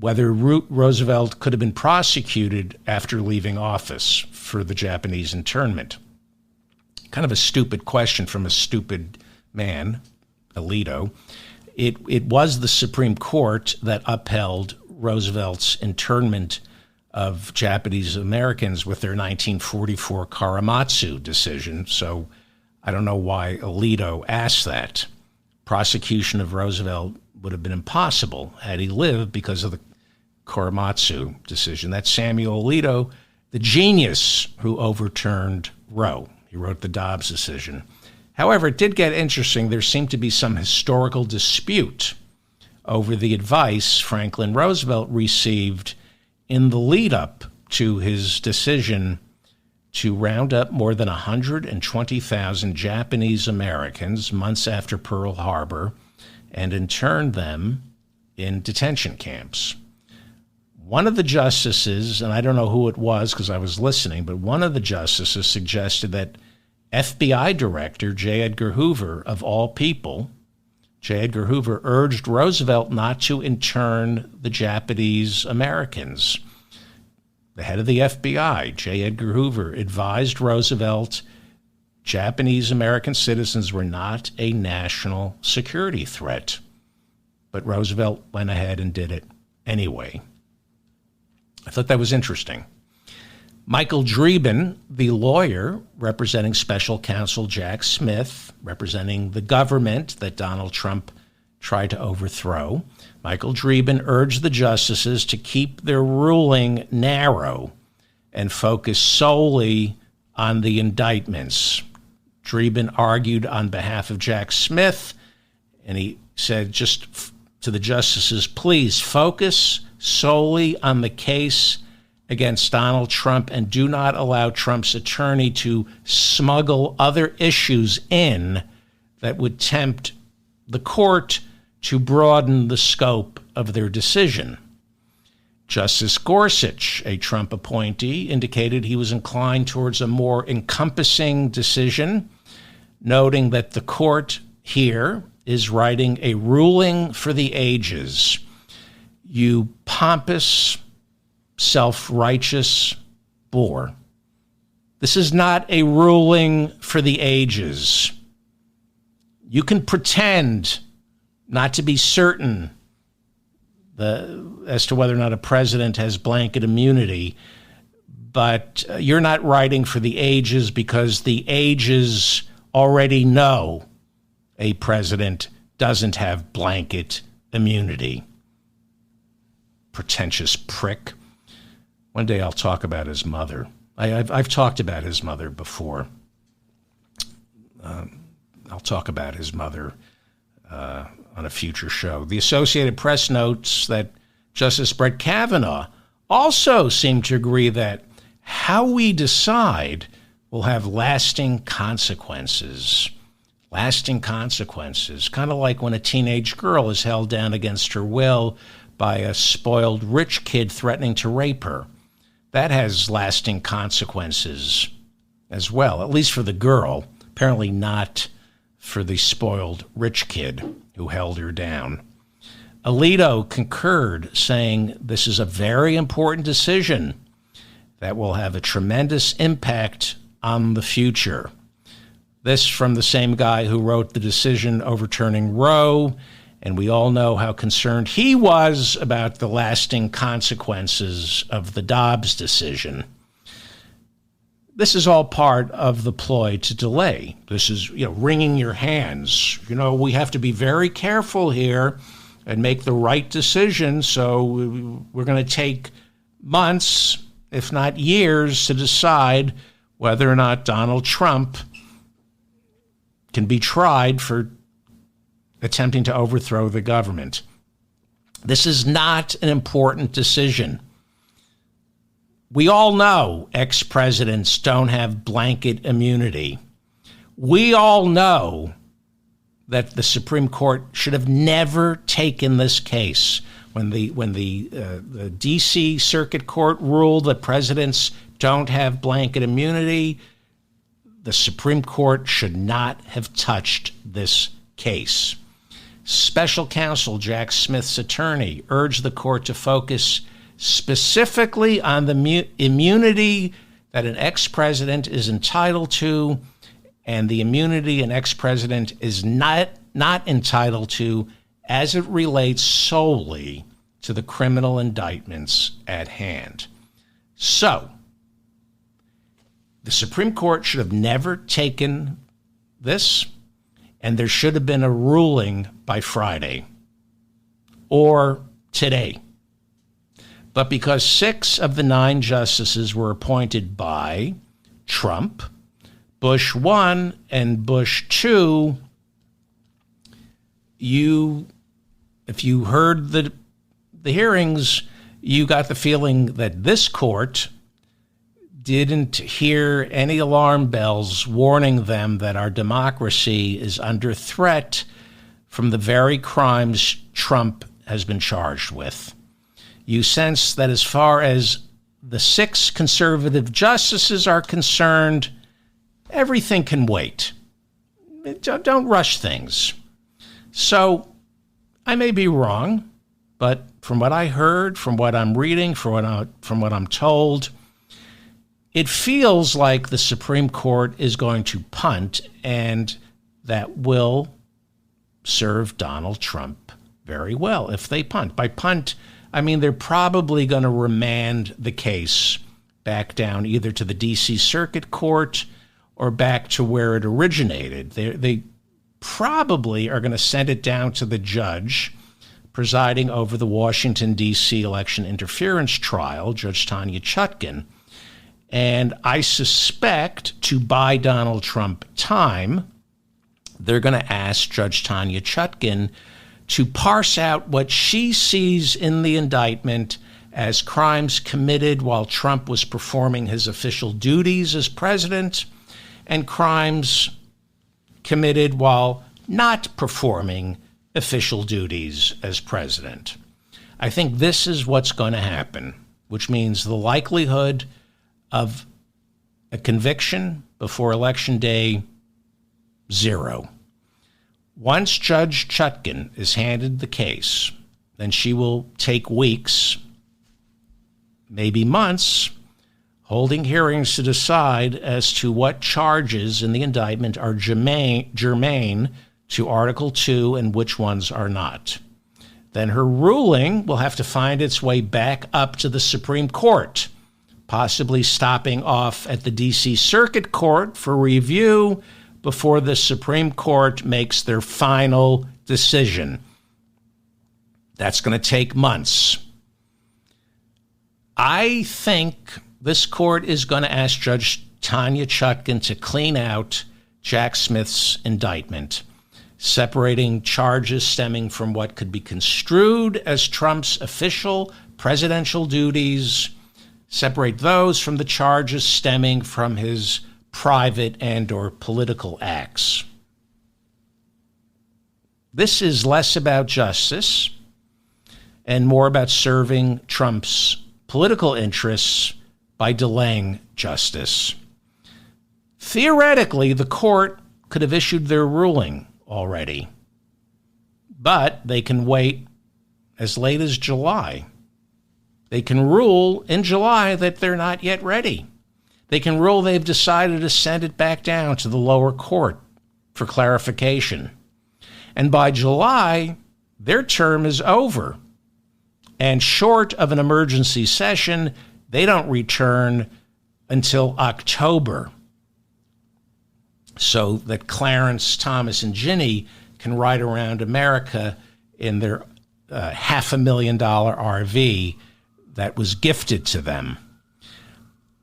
whether Roosevelt could have been prosecuted after leaving office for the Japanese internment. Kind of a stupid question from a stupid man, Alito. It was the Supreme Court that upheld Roosevelt's internment of Japanese Americans with their 1944 Korematsu decision. So I don't know why Alito asked that. Prosecution of Roosevelt would have been impossible had he lived because of the Korematsu decision. That's Samuel Alito, the genius who overturned Roe. He wrote the Dobbs decision. However, it did get interesting. There seemed to be some historical dispute over the advice Franklin Roosevelt received in the lead-up to his decision to round up more than 120,000 Japanese Americans months after Pearl Harbor and intern them in detention camps. One of the justices, and I don't know who it was because I was listening, but one of the justices suggested that FBI Director J. Edgar Hoover, of all people, J. Edgar Hoover urged Roosevelt not to intern the Japanese Americans. The head of the FBI, J. Edgar Hoover, advised Roosevelt Japanese American citizens were not a national security threat. But Roosevelt went ahead and did it anyway. I thought that was interesting. Michael Dreeben, the lawyer representing special counsel Jack Smith, representing the government that Donald Trump tried to overthrow, Michael Dreeben urged the justices to keep their ruling narrow and focus solely on the indictments. Dreeben argued on behalf of Jack Smith, and he said just to the justices, please focus solely on the case against Donald Trump and do not allow Trump's attorney to smuggle other issues in that would tempt the court to broaden the scope of their decision. Justice Gorsuch, a Trump appointee, indicated he was inclined towards a more encompassing decision, noting that the court here is writing a ruling for the ages. You pompous, self-righteous bore. This is not a ruling for the ages. You can pretend not to be certain as to whether or not a president has blanket immunity, but you're not writing for the ages because the ages already know a president doesn't have blanket immunity. Pretentious prick. One day I'll talk about his mother. I've talked about his mother before. I'll talk about his mother on a future show. The Associated Press notes that Justice Brett Kavanaugh also seemed to agree that how we decide will have lasting consequences. Lasting consequences, kind of like when a teenage girl is held down against her will by a spoiled rich kid threatening to rape her. That has lasting consequences as well, at least for the girl, apparently not for the spoiled rich kid who held her down. Alito concurred, saying this is a very important decision that will have a tremendous impact on the future. This from the same guy who wrote the decision overturning Roe And we all know how concerned he was about the lasting consequences of the Dobbs decision. This is all part of the ploy to delay. This is, wringing your hands. We have to be very careful here and make the right decision. So we're going to take months, if not years, to decide whether or not Donald Trump can be tried for attempting to overthrow the government. This is not an important decision. We all know ex-presidents don't have blanket immunity. We all know that the Supreme Court should have never taken this case. When the D.C. Circuit Court ruled that presidents don't have blanket immunity, the Supreme Court should not have touched this case. Special counsel Jack Smith's attorney urged the court to focus specifically on the immunity that an ex-president is entitled to and the immunity an ex-president is not entitled to as it relates solely to the criminal indictments at hand. So, the Supreme Court should have never taken this, and there should have been a ruling by Friday or today. But because 6 of the 9 justices were appointed by Trump, Bush 1 and Bush 2, if you heard the hearings, you got the feeling that this court didn't hear any alarm bells warning them that our democracy is under threat from the very crimes Trump has been charged with. You sense that as far as the 6 conservative justices are concerned, everything can wait. Don't rush things. So I may be wrong, but from what I heard, from what I'm reading, from what I'm told, it feels like the Supreme Court is going to punt, and that will serve Donald Trump very well if they punt. By punt, I mean they're probably going to remand the case back down either to the D.C. Circuit Court or back to where it originated. They probably are going to send it down to the judge presiding over the Washington, D.C. election interference trial, Judge Tanya Chutkan. And I suspect, to buy Donald Trump time, they're going to ask Judge Tanya Chutkan to parse out what she sees in the indictment as crimes committed while Trump was performing his official duties as president and crimes committed while not performing official duties as president. I think this is what's going to happen, which means the likelihood of a conviction before Election Day, 0. Once Judge Chutkan is handed the case, then she will take weeks, maybe months, holding hearings to decide as to what charges in the indictment are germane to Article 2 and which ones are not. Then her ruling will have to find its way back up to the Supreme Court, possibly stopping off at the D.C. Circuit Court for review before the Supreme Court makes their final decision. That's going to take months. I think this court is going to ask Judge Tanya Chutkan to clean out Jack Smith's indictment, separating charges stemming from what could be construed as Trump's official presidential duties, separate those from the charges stemming from his private and or political acts. This is less about justice and more about serving Trump's political interests by delaying justice. Theoretically, the court could have issued their ruling already, but they can wait as late as July. They can rule in July that they're not yet ready. They can rule they've decided to send it back down to the lower court for clarification. And by July, their term is over. And short of an emergency session, they don't return until October, so that Clarence Thomas and Ginny can ride around America in their $500,000 RV that was gifted to them.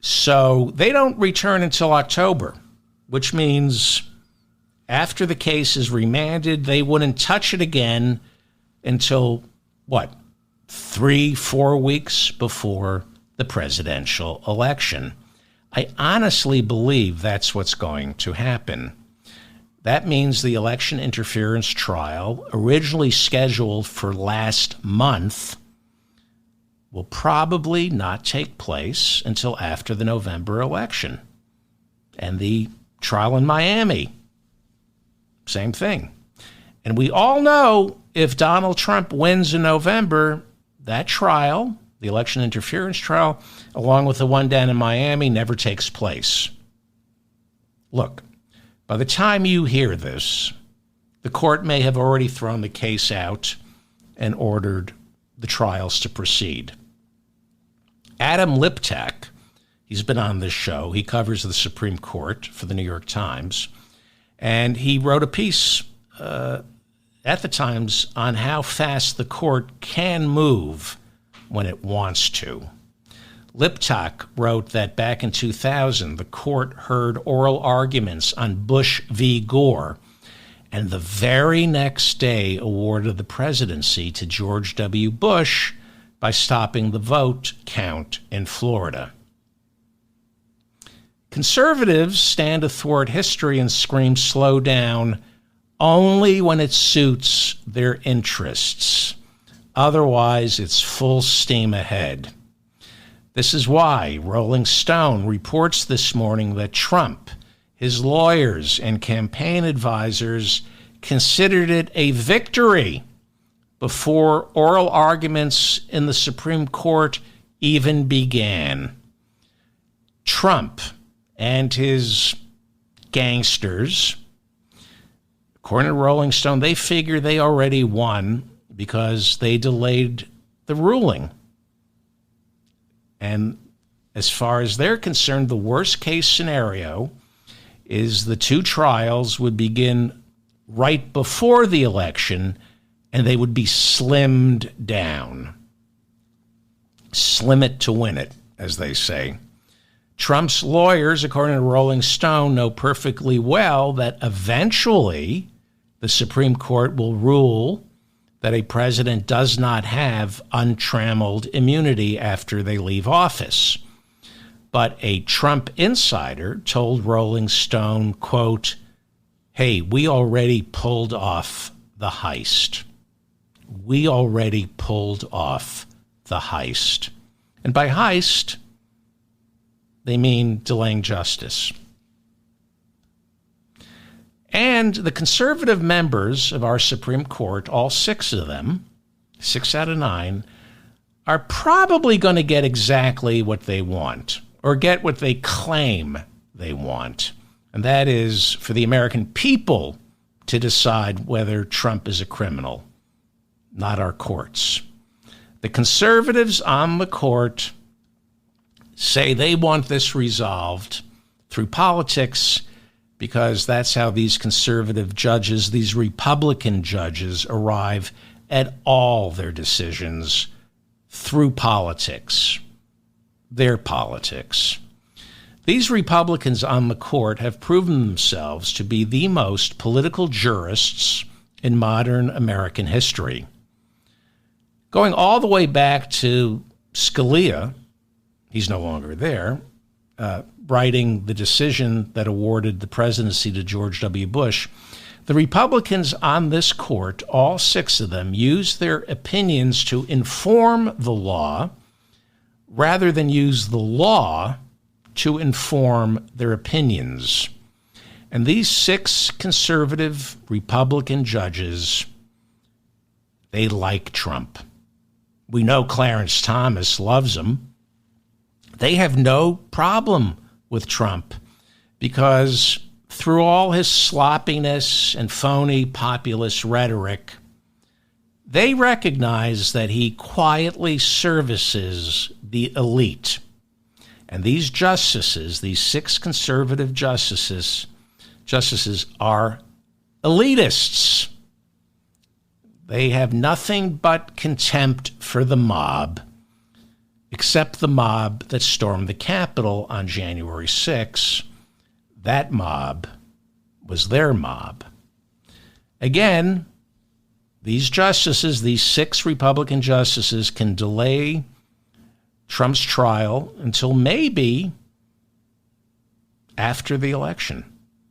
So they don't return until October, which means after the case is remanded, they wouldn't touch it again until, 3-4 weeks before the presidential election. I honestly believe that's what's going to happen. That means the election interference trial, originally scheduled for last month, will probably not take place until after the November election. And the trial in Miami, same thing. And we all know if Donald Trump wins in November, that trial, the election interference trial, along with the one down in Miami, never takes place. Look, by the time you hear this, the court may have already thrown the case out and ordered the trials to proceed. Adam Liptak, he's been on this show. He covers the Supreme Court for the New York Times. And he wrote a piece at the Times on how fast the court can move when it wants to. Liptak wrote that back in 2000, the court heard oral arguments on Bush v. Gore, and the very next day awarded the presidency to George W. Bush by stopping the vote count in Florida. Conservatives stand athwart history and scream, slow down, only when it suits their interests. Otherwise, it's full steam ahead. This is why Rolling Stone reports this morning that Trump, his lawyers, and campaign advisors considered it a victory before oral arguments in the Supreme Court even began. Trump and his gangsters, according to Rolling Stone, they figure they already won because they delayed the ruling. And as far as they're concerned, the worst case scenario is the two trials would begin right before the election and they would be slimmed down. Slim it to win it, as they say. Trump's lawyers, according to Rolling Stone, know perfectly well that eventually the Supreme Court will rule that a president does not have untrammeled immunity after they leave office. But a Trump insider told Rolling Stone, quote, "Hey, we already pulled off the heist. We already pulled off the heist." And by heist, they mean delaying justice. And the conservative members of our Supreme Court, all 6 of them, 6 out of 9, are probably going to get exactly what they want, or get what they claim they want. And that is for the American people to decide whether Trump is a criminal, not our courts. The conservatives on the court say they want this resolved through politics because that's how these conservative judges, these Republican judges, arrive at all their decisions, through politics, their politics. These Republicans on the court have proven themselves to be the most political jurists in modern American history. Going all the way back to Scalia, he's no longer there, writing the decision that awarded the presidency to George W. Bush, the Republicans on this court, all 6 of them, used their opinions to inform the law rather than use the law to inform their opinions. And these 6 conservative Republican judges, they like Trump. We know Clarence Thomas loves him. They have no problem with Trump because through all his sloppiness and phony populist rhetoric, they recognize that he quietly services the elite. And these justices, these 6 conservative justices are elitists. They have nothing but contempt for the mob, except the mob that stormed the Capitol on January 6. That mob was their mob. Again, these justices, these 6 Republican justices, can delay Trump's trial until maybe after the election,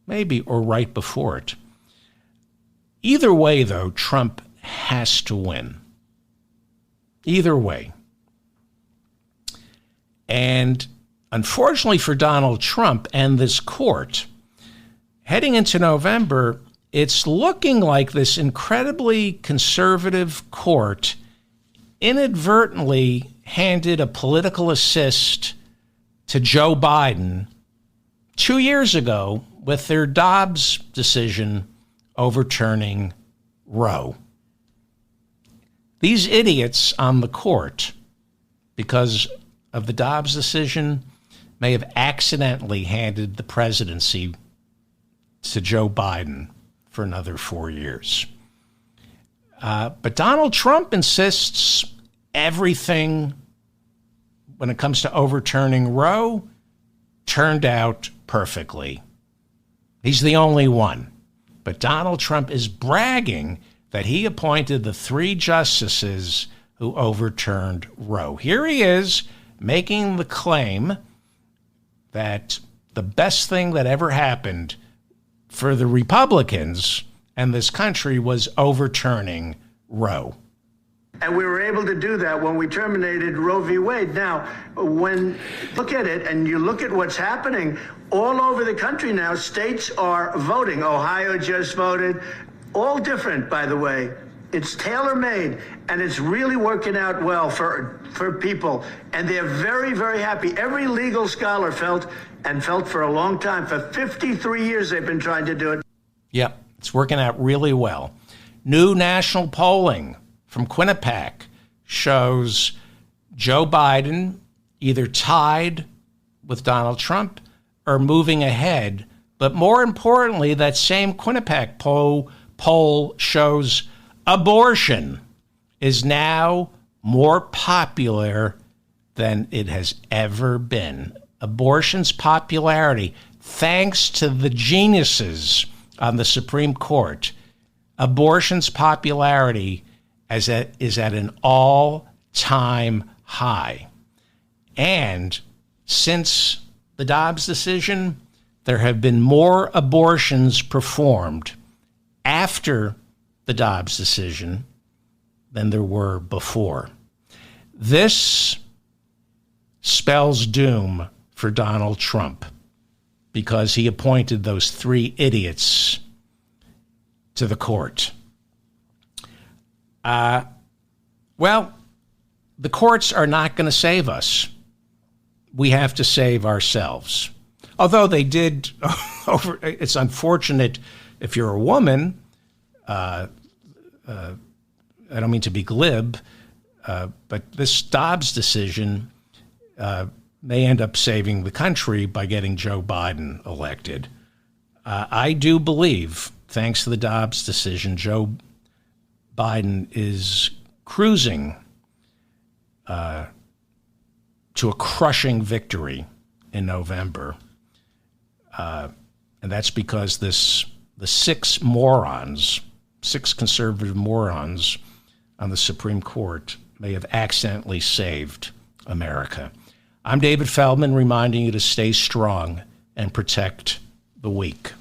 maybe, or right before it. Either way, though, Trump has to win. Either way. And unfortunately for Donald Trump and this court, heading into November, it's looking like this incredibly conservative court inadvertently handed a political assist to Joe Biden 2 years ago with their Dobbs decision overturning Roe. These idiots on the court, because of the Dobbs decision, may have accidentally handed the presidency to Joe Biden for another 4 years. But Donald Trump insists everything when it comes to overturning Roe turned out perfectly. He's the only one. But Donald Trump is bragging that he appointed the 3 justices who overturned Roe. Here he is making the claim that the best thing that ever happened for the Republicans and this country was overturning Roe. And we were able to do that when we terminated Roe v. Wade. Now, when you look at it and you look at what's happening all over the country now, states are voting. Ohio just voted. All different, by the way. It's tailor-made, and it's really working out well for people. And they're very, very happy. Every legal scholar felt for a long time. For 53 years, they've been trying to do it. Yep, it's working out really well. New national polling from Quinnipiac shows Joe Biden either tied with Donald Trump or moving ahead. But more importantly, that same Quinnipiac poll shows abortion is now more popular than it has ever been. Abortion's popularity, thanks to the geniuses on the Supreme Court, abortion's popularity is at an all-time high. And since the Dobbs decision, there have been more abortions performed after the Dobbs decision than there were before. This spells doom for Donald Trump because he appointed those 3 idiots to the court. Well, the courts are not going to save us. We have to save ourselves. Although they did, it's unfortunate if you're a woman. I don't mean to be glib, but this Dobbs decision may end up saving the country by getting Joe Biden elected. I do believe, thanks to the Dobbs decision, Joe Biden is cruising to a crushing victory in November. And that's because the 6 conservative morons on the Supreme Court may have accidentally saved America. I'm David Feldman, reminding you to stay strong and protect the weak.